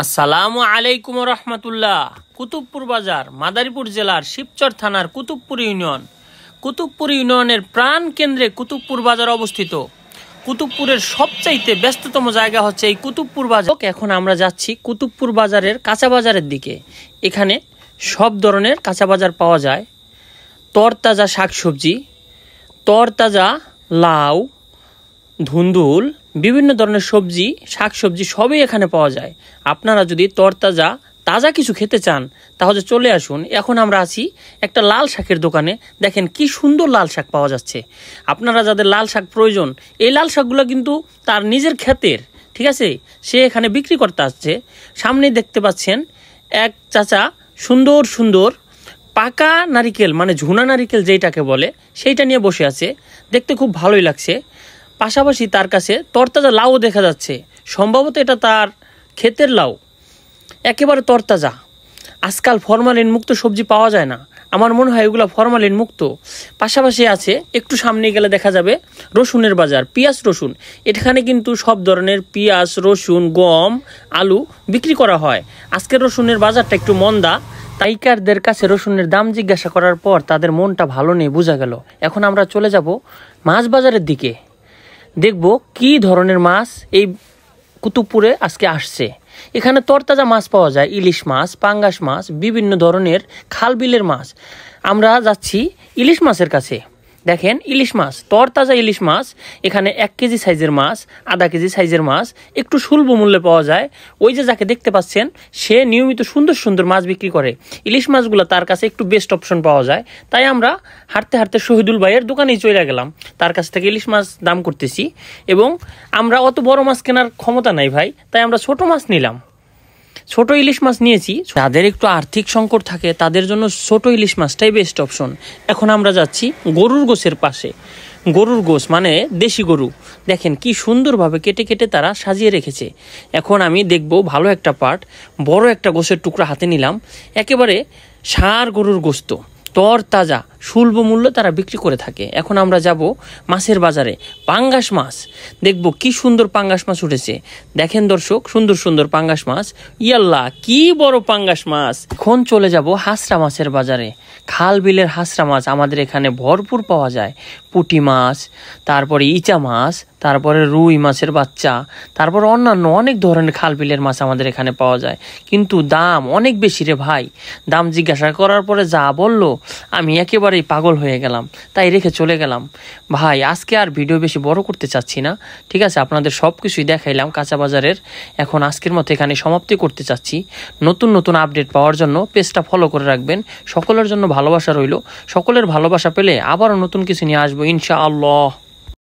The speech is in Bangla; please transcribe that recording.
আসসালামু আলাইকুম রহমতুল্লাহ। কুতুবপুর বাজার মাদারীপুর জেলার শিবচর থানার কুতুবপুর ইউনিয়নের প্রাণ কেন্দ্রে কুতুবপুর বাজার অবস্থিত। কুতুবপুরের সবচাইতে ব্যস্ততম জায়গা হচ্ছে এই কুতুবপুর বাজার। এখন আমরা যাচ্ছি কুতুবপুর বাজারের কাঁচা বাজারের দিকে। এখানে সব ধরনের কাঁচা বাজার পাওয়া যায়। তরতাজা শাকসবজি, তরতাজা লাউ, ধুন্দুল, বিভিন্ন ধরনের সবজি, শাকসবজি সবই এখানে পাওয়া যায়। আপনারা যদি তাজা কিছু খেতে চান তাহলে চলে আসুন। এখন আমরা আছি একটা লাল শাকের দোকানে। দেখেন কি সুন্দর লাল শাক পাওয়া যাচ্ছে। আপনারা যাদের লাল শাক প্রয়োজন, এই লাল শাকগুলো কিন্তু তার নিজের ক্ষেতের, ঠিক আছে, সে এখানে বিক্রি করতে আসছে। সামনে দেখতে পাচ্ছেন এক চাচা সুন্দর সুন্দর পাকা নারিকেল, মানে ঝুনা নারিকেল যেটাকে বলে, সেইটা নিয়ে বসে আছে। দেখতে খুব ভালোই লাগছে। পাশাপাশি তার কাছে তরতাজা লাউও দেখা যাচ্ছে। সম্ভবত এটা তার ক্ষেতের লাউ, একেবারে তরতাজা। আজকাল ফরমালিন মুক্ত সবজি পাওয়া যায় না, আমার মনে হয় এগুলো ফরমালিন মুক্ত। পাশাপাশি আছে, একটু সামনে গেলে দেখা যাবে রসুনের বাজার, পেঁয়াজ রসুন। এখানে কিন্তু সব ধরনের পেঁয়াজ, রসুন, গম, আলু বিক্রি করা হয়। আজকের রসুনের বাজারটা একটু মন্দা। পাইকারদের কাছে রসুনের দাম জিজ্ঞাসা করার পর তাদের মনটা ভালো নেই, বোঝা গেল। এখন আমরা চলে যাব মাছ বাজারের দিকে। দেখব কি ধরনের মাছ এই কুতুবপুরে আজকে আসছে। এখানে তরতাজা মাছ পাওয়া যায়, ইলিশ মাছ, পাঙ্গাস মাছ, বিভিন্ন ধরনের খাল বিলের মাছ। আমরা যাচ্ছি ইলিশ মাছের কাছে। দেখেন ইলিশ মাছ, তরতাজা ইলিশ মাছ। এখানে 1 কেজি সাইজের মাছ, আধা কেজি সাইজের মাছ একটু সুলভ মূল্যে পাওয়া যায়। ওই যে যাকে দেখতে পাচ্ছেন, সে নিয়মিত সুন্দর সুন্দর মাছ বিক্রি করে। ইলিশ মাছগুলো তার কাছে একটু বেস্ট অপশন পাওয়া যায়। তাই আমরা হাঁটতে হাঁটতে শহীদুল ভাইয়ের দোকানেই চলে গেলাম। তার কাছ থেকে ইলিশ মাছ দাম করতেছি। এবং আমরা অত বড় মাছ কেনার ক্ষমতা নাই ভাই, তাই আমরা ছোট মাছ নিলাম। ছোট ইলিশ মাছ নিয়েছি। যাদের একটু আর্থিক সংকট থাকে তাদের জন্য ছোট ইলিশ মাছটাই বেস্ট অপশন। এখন আমরা যাচ্ছি গরুর গোশের পাশে। গরুর গোশ মানে দেশি গরু। দেখেন কি সুন্দরভাবে কেটে কেটে তারা সাজিয়ে রেখেছে। এখন আমি দেখব ভালো একটা পার্ট, বড় একটা গোশের টুকরা হাতে নিলাম। একেবারে ষাঁড় গরুর গোশত, তরতাজা, সুলভ মূল্য তারা বিক্রি করে থাকে। এখন আমরা যাব মাছের বাজারে। পাঙ্গাস মাছ দেখব, কি সুন্দর পাঙ্গাস মাছ উঠেছে। দেখেন দর্শক, সুন্দর সুন্দর পাঙ্গাস মাছ। ইয়াল্লাহ কি বড় পাঙ্গাস মাছ। এখন চলে যাব হাঁসরা মাছের বাজারে। খাল বিলের হাঁসরা মাছ আমাদের এখানে ভরপুর পাওয়া যায়। পুঁটি মাছ, তারপরে ইচা মাছ, তারপরে রুই মাছের বাচ্চা, তারপর অন্যান্য অনেক ধরনের খাল বিলের মাছ আমাদের এখানে পাওয়া যায়। কিন্তু দাম অনেক বেশি রে ভাই। দাম জিজ্ঞাসা করার পরে যা বললো, আমি একেবারেই পাগল হয়ে গেলাম, তাই রেখে চলে গেলাম। ভাই আজকে আর ভিডিও বেশি বড় করতে চাচ্ছি না, ঠিক আছে। আপনাদের সব কিছুই দেখাইলাম কাঁচা বাজারের। এখন আজকের মতো এখানে সমাপ্তি করতে চাচ্ছি। নতুন নতুন আপডেট পাওয়ার জন্য পেজটা ফলো করে রাখবেন। সকলের জন্য ভালোবাসা রইল। সকলের ভালোবাসা পেলে আবারও নতুন কিছু নিয়ে আসবো ইনশাআল্লাহ।